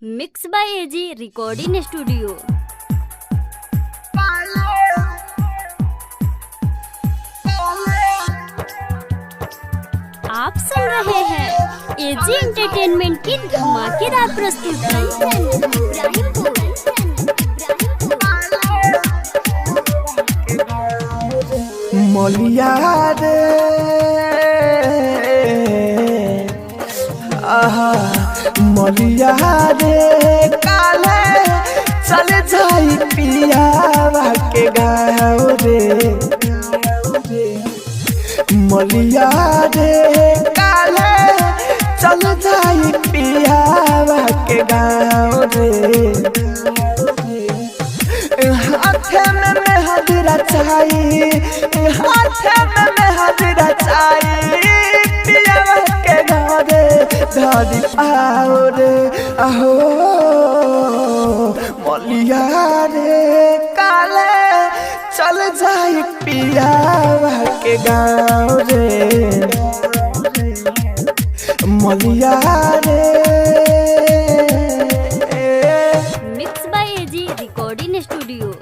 Mix by AG recording studio. आप सुन रहे हैं एजी एंटरटेनमेंट की धमाकेदार प्रस्तुति। मलिया रे आहा मलिया रे काले चल जाई पियावा के गाँव रे मलिया रे काले चल जाई पियावा के गाँव रे हाथे में मेहंदी चाहिए हाथे में मेहंदी चाहिए पियावा के घरे धरी आओ रे आहो मलिया रे काले चल जाई पियावा के गाँव रे मलिया रे। Mix by AG recording studio.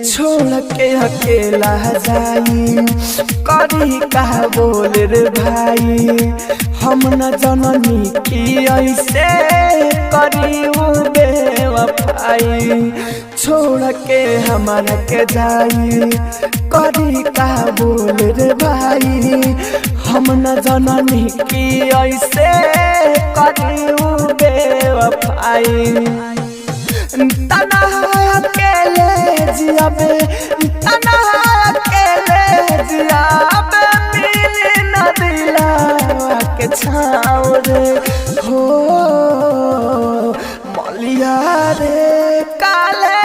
छोड़ के अकेला जाई करी कहा बोल रे भाई हम न जननी की ऐसे करी बेवफाई छोड़ के हमारा के जाई करी कहा बोल रे भाई हम न जननी की ऐसे करी बेवफाई तना अकेले जियाबे तना अकेले जियाबे मिली न दिला के छाव रे हो मलिया रे काले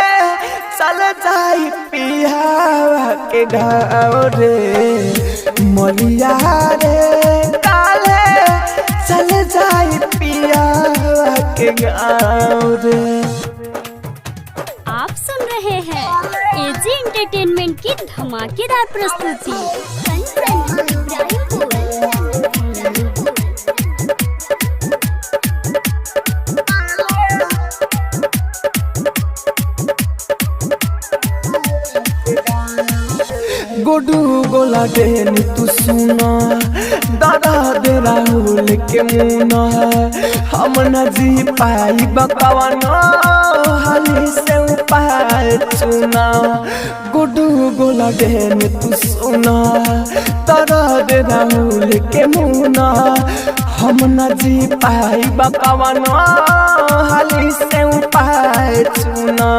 चल जाई पियावा के गाँव रे मलिया रे काले चल जाई पियावा के गाँव रे। आप सुन रहे हैं एजी एंटरटेनमेंट की धमाकेदार प्रस्तुति। गोडू गोला देन तू सुना दादा दे राहुल के मुना हम न जी पाई बकवाना हाली से उपाय चुना गोडू गोला देन तू सुना दादा दे राहुल के मुना हम न जी पाई बकवाना हाली से उपाय चुना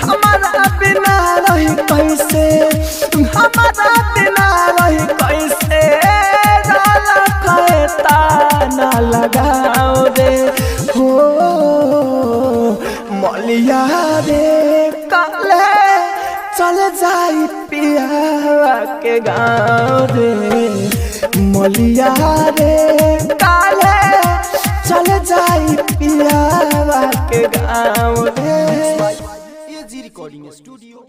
हमारा बिना रही कैसे हमारा बिना रही कैसे ना लगाओ रे हो मलिया रे काले चल जाई पियावा के गाँव रे मलिया रे काले चल जाई पियावा के गाँव रे। AG recording studio.